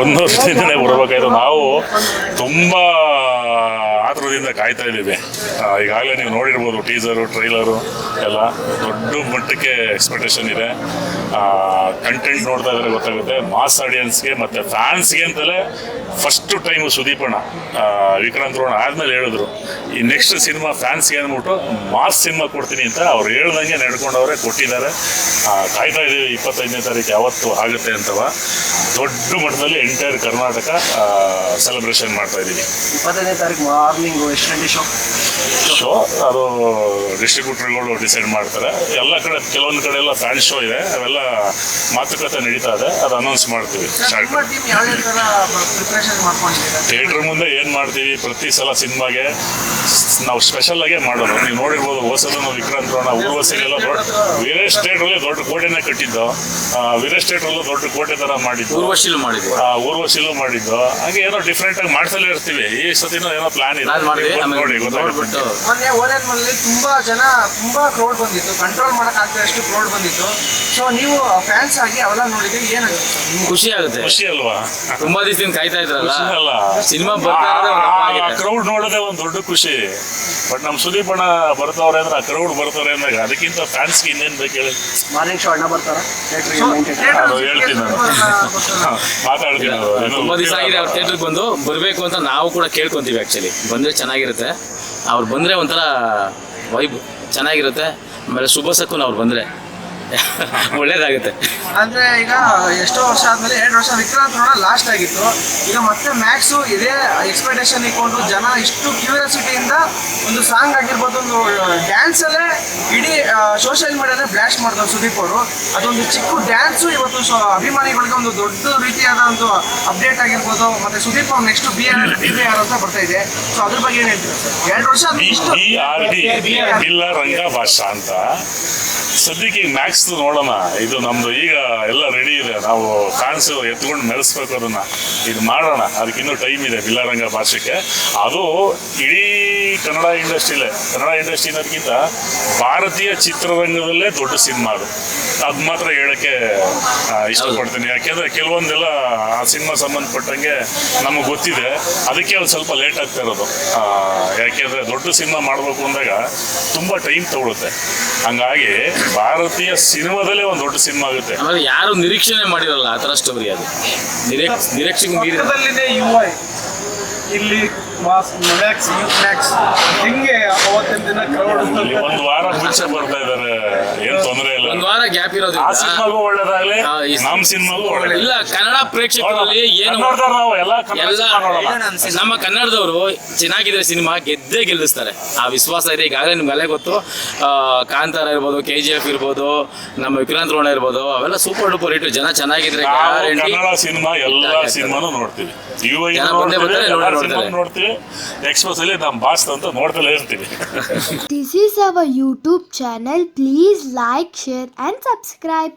1 ವರ್ಷದಿಂದನೇ ಬರಬೇಕಾಯ್ತು. ನಾವು ತುಂಬ ಆತುರದಿಂದ ಕಾಯ್ತಾ ಇದ್ದೀವಿ. ಈಗಾಗಲೇ ನೀವು ನೋಡಿರ್ಬೋದು ಟೀಸರು, ಟ್ರೈಲರು ಎಲ್ಲ ದೊಡ್ಡ ಮಟ್ಟಕ್ಕೆ ಎಕ್ಸ್ಪೆಕ್ಟೇಷನ್ ಇದೆ. ಕಂಟೆಂಟ್ ನೋಡ್ತಾ ಇದ್ರೆ ಗೊತ್ತಾಗುತ್ತೆ. ಮಾಸ್ ಆಡಿಯನ್ಸ್ಗೆ ಮತ್ತು ಫ್ಯಾನ್ಸ್ಗೆ ಅಂತಲೇ ಫಸ್ಟು ಟೈಮು ಸುದೀಪಣ್ಣ ವಿಕ್ರಾಂತ್ ರೋಣ ಆದಮೇಲೆ ಹೇಳಿದ್ರು ಈ ನೆಕ್ಸ್ಟ್ ಸಿನಿಮಾ ಫ್ಯಾನ್ಸ್ಗೆ ಅಂದ್ಬಿಟ್ಟು ಮಾಸ್ ಸಿನಿಮಾ ಕೊಡ್ತೀನಿ ಅಂತ ಅವ್ರು ಹೇಳ್ದಂಗೆ ನಡ್ಕೊಂಡವ್ರೆ, ಕೊಟ್ಟಿದ್ದಾರೆ. ಕಾಯ್ತಾ ಇದ್ದೀವಿ 25ನೇ ತಾರೀಕು ಯಾವತ್ತು ಆಗುತ್ತೆ ಅಂತವ. ದೊಡ್ಡ ಮಟ್ಟದಲ್ಲಿ ಎಂಟೈರ್ ಕರ್ನಾಟಕ ಸೆಲೆಬ್ರೇಷನ್ ಮಾಡ್ತಾ ಇದ್ದೀವಿ. 25ನೇ ತಾರೀಕು ಮಾರ್ನಿಂಗು ಎಷ್ಟು ಗಂಟೆ ಶೋ? ಅದು ಡಿಸ್ಟ್ರಿಬ್ಯೂಟರ್ಗಳು ಡಿಸೈಡ್ ಮಾಡ್ತಾರೆ. ಎಲ್ಲ ಕಡೆ ಕೆಲವೊಂದು ಕಡೆ ಎಲ್ಲ ಫ್ಯಾನ್ ಶೋ ಇದೆ, ಅವೆಲ್ಲ ಮಾತುಕತೆ ನಡೀತಾ ಇದೆ. ಅದು ಅನೌನ್ಸ್ ಮಾಡ್ತೀವಿ. ಥಿಯೇಟರ್ ಮುಂದೆ ಏನು ಮಾಡ್ತೀವಿ, ಪ್ರತಿ ಸಲ ಸಿನಿಮಾಗೆ ನಾವು ಸ್ಪೆಷಲ್ ಆಗೇ ಮಾಡೋದು. ನೀವು ನೋಡಿರ್ಬೋದು, ಹೊಸದು ನಾವು ವಿಕ್ರಾಂತ್ ರೋಣ ಊರ್ವಶಿಲೆಲ್ಲ ವೀರೇಶ್ ಥಿಯೇಟ್ರಲ್ಲಿ ದೊಡ್ಡ ಕೋಟೆನೇ ಕಟ್ಟಿದ್ದು, ವೀರೇಶ್ ಥಿಯೇಟ್ರಲ್ಲೂ ದೊಡ್ಡ ಕೋಟೆ ಥರ ಮಾಡಿದ್ದು, ಊರ್ವಶಿಲೂ ಮಾಡಿದ್ದು. ಹಾಗೆ ಏನೋ ಡಿಫ್ರೆಂಟ್ ಆಗಿ ಮಾಡ್ಸಲೇ ಇರ್ತೀವಿ. ಈ ಸತಿನೂ ಏನೋ ಪ್ಲಾನ್ ಇದೆ, ನೋಡಿ ಗೊತ್ತಾಗ್ಬಿಟ್ಟು. ಮೊನ್ನೆ ಓಲೆನಲ್ಲಿ ತುಂಬಾ ಜನ ತುಂಬಾ ಕ್ರೌಡ್ ಬಂದಿತ್ತು, ಕಂಟ್ರೋಲ್ ಮಾಡಕ್ ಆಗ್ತದಷ್ಟು ಕ್ರೌಡ್ ಬಂದಿತ್ತು. ಸೊ ನೀವು ಫ್ಯಾನ್ಸ್ ಆಗಿ ಅವೆಲ್ಲ ನೋಡಿದ್ರೆ ಏನು ಖುಷಿ ಆಗುತ್ತೆ? ಖುಷಿ ಅಲ್ವಾ? ತುಂಬಾ ದಿವಸದಿಂದ ಕಾಯ್ತಾ ಇದ್ರಲ್ಲ ಸಿನಿಮಾ ಕ್ರೌಡ್ ನೋಡೋದೇ ಒಂದು ದೊಡ್ಡ ಖುಷಿ. ಬಟ್ ನಮ್ಮ ಸುದೀಪಣ್ಣ ಬರ್ತಾವ್ರೆ ಅಂದ್ರೆ ಆ ಕ್ರೌಡ್ ಬರ್ತಾರೆ ಅಂದಾಗ ಅದಕ್ಕಿಂತ ಫ್ಯಾನ್ಸ್ಗೆ ಇನ್ನೇನು ಬೇಕು ಹೇಳಿ? ಮಾರ್ನಿಂಗ್ ಶೋ ಅಣ್ಣ ಬರ್ತಾರ ಅದು ಹೇಳ್ತೀನಿ ನಾನು, ಮಾತಾಡ್ತೀನಿ. ತುಂಬಾ ದಿವಸ ಆಗಿದೆ ಅವ್ರ ಥಿಯೇಟರ್ಗೆ ಬಂದು ಬರಬೇಕು ಅಂತ ನಾವು ಕೂಡ ಕೇಳ್ಕೊಂತೀವಿ. ಆ್ಯಕ್ಚುಲಿ ಬಂದರೆ ಚೆನ್ನಾಗಿರುತ್ತೆ. ಅವ್ರು ಬಂದರೆ ಒಂಥರ ವೈಬ್ ಚೆನ್ನಾಗಿರುತ್ತೆ. ಆಮೇಲೆ ಶುಭಸಕ್ಕೂ ಅವ್ರು ಬಂದರೆ ಒಳ್ಳೇದಾಗುತ್ತೆ. ಅಂದ್ರೆ ಈಗ ಎಷ್ಟೋ ವರ್ಷ ಆದ್ಮೇಲೆ 2 ವರ್ಷ ವಿಕ್ರಾಂತ್ ರೋಣ ಲಾಸ್ಟ್ ಆಗಿತ್ತು. ಈಗ ಮತ್ತೆ ಮ್ಯಾಕ್ಸು ಇದೇ ಎಕ್ಸ್ಪೆಕ್ಟೇಷನ್ ಇಟ್ಕೊಂಡು ಜನ ಇಷ್ಟು ಕ್ಯೂರಿಯಾಸಿಟಿಯಿಂದ ಒಂದು ಸಾಂಗ್ ಆಗಿರ್ಬೋದು, ಒಂದು ಡ್ಯಾನ್ಸ್ ಅಲ್ಲೇ ಇಡೀ ಸೋಷಿಯಲ್ ಮೀಡಿಯಾನೇ ಬ್ಲಾಸ್ಟ್ ಮಾಡ್ತಾರೆ ಸುದೀಪ್ ಅವರು. ಅದೊಂದು ಚಿಕ್ಕ ಡ್ಯಾನ್ಸು ಇವತ್ತು ಅಭಿಮಾನಿಗಳಿಗೆ ಒಂದು ದೊಡ್ಡ ರೀತಿಯಾದ ಒಂದು ಅಪ್ಡೇಟ್ ಆಗಿರ್ಬೋದು. ಮತ್ತೆ ಸುದೀಪ್ ಅವ್ರು ನೆಕ್ಸ್ಟ್ BR ಅಂತ ಬರ್ತಾ ಇದೆ. ಸೊ ಅದ್ರ ಬಗ್ಗೆ ಏನ್ ಹೇಳ್ತೀರಾ ಸರ್? 2 ವರ್ಷ ಇಲ್ಲ ರಂಗ ಭಾಷಾ ಅಂತ ಸದ್ಯಕ್ಕೆ ಮ್ಯಾಕ್ಸ್ ನೋಡೋಣ. ಇದು ನಮ್ದು ಈಗ ಎಲ್ಲ ರೆಡಿ ಇದೆ. ನಾವು ಫ್ಯಾನ್ಸ್ ಎತ್ಕೊಂಡು ಮೆರೆಸ್ಬೇಕು ಅದನ್ನ. ಇದು ಮಾಡೋಣ, ಅದಕ್ಕಿನ್ನೂ ಟೈಮ್ ಇದೆ. ಬಿಲ್ಲಾರಂಗ ಭಾಷೆಗೆ ಅದು ಇಡೀ ಕನ್ನಡ ಇಂಡಸ್ಟ್ರಿ ಅನ್ನೋದಕ್ಕಿಂತ ಭಾರತೀಯ ಚಿತ್ರರಂಗದಲ್ಲೇ ದೊಡ್ಡ ಸಿನಿಮಾ ಅದು ಮಾತ್ರ ಹೇಳಕ್ಕೆ ಇಷ್ಟಪಡ್ತೀನಿ. ಯಾಕೆಂದ್ರೆ ಕೆಲವೊಂದೆಲ್ಲ ಆ ಸಿನಿಮಾ ಸಂಬಂಧಪಟ್ಟಂಗೆ ನಮಗೆ ಗೊತ್ತಿದೆ, ಅದಕ್ಕೆ ಒಂದು ಸ್ವಲ್ಪ ಲೇಟ್ ಆಗ್ತಾ ಇರೋದು. ಯಾಕೆಂದ್ರೆ ದೊಡ್ಡ ಸಿನಿಮಾ ಮಾಡಬೇಕು ಅಂದಾಗ ತುಂಬಾ ಟೈಮ್ ತಗೊಳುತ್ತೆ. ಹಂಗಾಗಿ ಭಾರತೀಯ ಸಿನಿಮಾದಲ್ಲೇ ಒಂದು ದೊಡ್ಡ ಸಿನಿಮಾ ಆಗುತ್ತೆ. ಯಾರು ನಿರೀಕ್ಷಣೆ ಮಾಡಿರಲ್ಲ ಆ ಥರ ಸ್ಟೋರಿ. ಅದು ನಿರೀಕ್ಷೆಗೆ ಮೀರಿದೆ. UI ಇಲ್ಲಿ ಹಿಂಗೆ ಅವತ್ತಿನ ದಿನ ಕ್ರೌಡ್ ಒಂದು ವಾರ ಮುಂಚೆ ಬರ್ತಾ ಇದ್ದಾರೆ, ಏನ್ ತೊಂದರೆ ಇಲ್ಲ. ಒಂದು ವಾರ ಗ್ಯಾಪ್ ಇರೋದು ಆ ಸಿನಿಮಾಗೂ ಒಳ್ಳೇದಾಗ್ಲಿ, ನಮ್ಮ ಸಿನಿಮಾಗೂ ಒಳ್ಳೆ. ಇಲ್ಲ, ಕನ್ನಡ ಪ್ರೇಕ್ಷಕರಲ್ಲಿ ಏನು ನಮ್ಮ ಕನ್ನಡದವರು ಚೆನ್ನಾಗಿದ್ರೆ ಸಿನಿಮಾ ಗೆದ್ದೇ ಗೆಲ್ಲಿಸ್ತಾರೆ. ಆ ವಿಶ್ವಾಸ ಇದೆ. ಈಗಾಗಲೇ ನಿಮ್ಗೆಲ್ಲೇ ಗೊತ್ತು. ಕಾಂತಾರ ಇರ್ಬೋದು, KGF ಇರ್ಬೋದು, ನಮ್ಮ ವಿಕ್ರಾಂತ್ ರೋಣ ಇರ್ಬೋದು, ಅವೆಲ್ಲ ಸೂಪರ್ ಡೂಪರ್ ಹಿಟ್. ಜನ ಚೆನ್ನಾಗಿದ್ರೆ ಕನ್ನಡ ಸಿನಿಮಾ ಎಲ್ಲ ಸಿನಿಮಾನು ನೋಡ್ತೀವಿ. ನೋಡ್ತೀವಿ. ಎಕ್ಸ್ಪ್ರೆಸ್ ಅಲ್ಲಿ ನಮ್ಮ ಬಾಸ್ ಅಂತ ನೋಡ್ತಲೇ ಇರ್ತೀವಿ. This is our YouTube channel. Please like, share and subscribe.